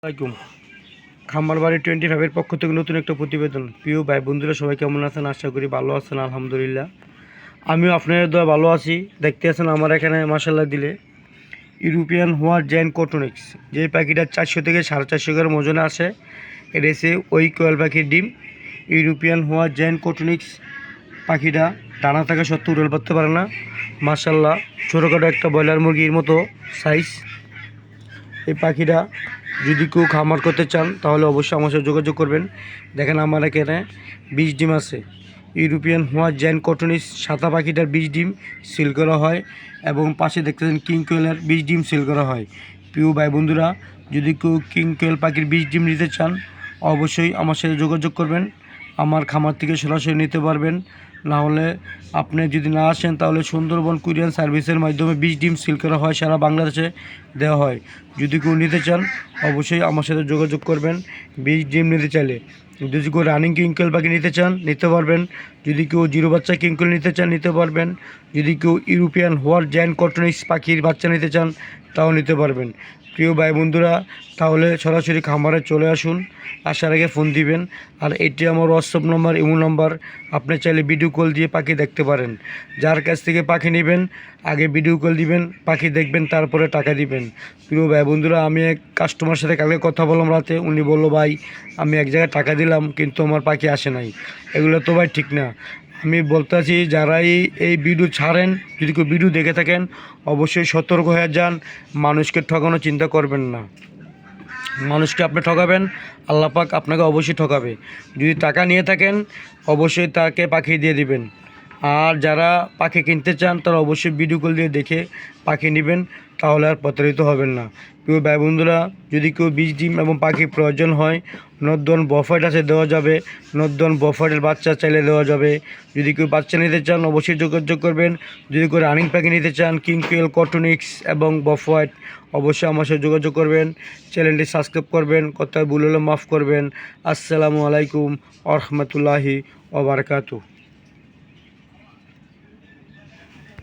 আসসালামাইকুম। খামারবাড়ি 25-এর পক্ষ থেকে নতুন একটা প্রতিবেদন। প্রিয় ভাই বন্ধুরা, সবাই কেমন আছেন? আশা করি ভালো আছেন, আলহামদুলিল্লাহ। আমিও আপনাদের দোয়া ভালো আছি। দেখতে আছেন আমার এখানে মাশাআল্লাহ দিলে ইউরোপিয়ান হোয়াইট জায়ান্ট কটনিক্স, যে পাখিটা 400 থেকে 450 গ্রাম ওজনে আসে। এটা হচ্ছে ওই কোয়েল পাখির ডিম। ইউরোপিয়ান হোয়াইট জায়ান্ট কটনিক্স পাখিটা ডানা থাকা সত্ত্বেও উড়াল পারতে পারে না। মাশাআল্লাহ ছোটোখাটো একটা ব্রয়লার মুরগির মতো সাইজ। এই পাখিটা যদি কেউ খামার করতে চান তাহলে অবশ্যই আমার সাথে যোগাযোগ করবেন। দেখেন আমার এখানে 20 ডিম আছে। ইউরোপিয়ান হোয়াইট জায়ান্ট কটনিক্স সাদা পাখিটার 20 ডিম সিল করা হয় এবং পাশে দেখতেছেন কিং কোয়েলের 20 ডিম সিল করা হয়। প্রিয় ভাই বন্ধুরা, যদি কেউ কিং কোয়েল পাখির 20 ডিম নিতে চান অবশ্যই আমার সাথে যোগাযোগ করবেন। আমার খামার থেকে সরাসরি নিতে পারবেন। না হলে আপনি যদি না আসেন তাহলে সুন্দরবন কুরিয়ার সার্ভিসের মাধ্যমে 20 ডিম সিল করা হয়, সারা বাংলাদেশে দেওয়া হয়। যদি কেউ নিতে চান অবশ্যই আমার সাথে যোগাযোগ করবেন 20 ডিম নিতে চাইলে। যদি কেউ রানিং কিংকল পাখি নিতে চান নিতে পারবেন। যদি কেউ জিরো বাচ্চা কিংকল নিতে চান নিতে পারবেন। যদি কেউ ইউরোপিয়ান হোয়াইট জায়ান্ট কটনিক্স পাখির বাচ্চা নিতে চান তাও নিতে পারবেন। প্রিয় ভাই বন্ধুরা, তাহলে সরাসরি খামারে চলে আসুন, আসার আগে ফোন দিবেন। আর এটি আমার হোয়াটসঅ্যাপ নাম্বার, ইমো নাম্বার। আপনি চাইলে ভিডিও কল দিয়ে পাখি দেখতে পারেন। যার কাছ থেকে পাখি নেবেন আগে ভিডিও কল দিবেন, পাখি দেখবেন, তারপরে টাকা দিবেন। প্রিয় ভাই বন্ধুরা, আমি এক কাস্টমার সাথে কালকে কথা বললাম রাতে। উনি বললো, ভাই আমি এক জায়গায় টাকা দিলাম কিন্তু আমার পাখি আসে নাই। এগুলো তো ভাই ঠিক না। আমি বলতে আছি, যারাই এই ভিডিও ছাড়েন, যদি কেউ ভিডিও দেখে থাকেন অবশ্যই সতর্ক হয়ে যান। মানুষকে ঠকানোর চিন্তা করবেন না। মানুষকে আপনি ঠকাবেন, আল্লাহ পাক আপনাকে অবশ্যই ঠকাবে। যদি টাকা নিয়ে থাকেন অবশ্যই তাকে পাখি দিয়ে দিবেন। আর যারা পাখি কিনতে চান তারা অবশ্যই ভিডিও কল দিয়ে দেখে পাখি নেবেন, তাহলে আর প্রতারিত হবেন না। প্রিয় ভাই বন্ধুরা, যদি কেউ 20 ডিম এবং পাখি প্রয়োজন হয়, নর্দন বফাইট আছে দেওয়া যাবে। নর্দন বফাইটের বাচ্চা চাইলে দেওয়া যাবে। যদি কেউ বাচ্চা নিতে চান অবশ্যই যোগাযোগ করবেন। যদি কেউ রানিং পাখি নিতে চান কিং কোয়েল, কটনিক্স এবং বফাইট অবশ্যই আমার সাথে যোগাযোগ করবেন। চ্যানেলটি সাবস্ক্রাইব করবেন। কথা ভুল হলে মাফ করবেন। আসসালামু আলাইকুম ওয়া রাহমাতুল্লাহি ওয়া বারাকাতুহু।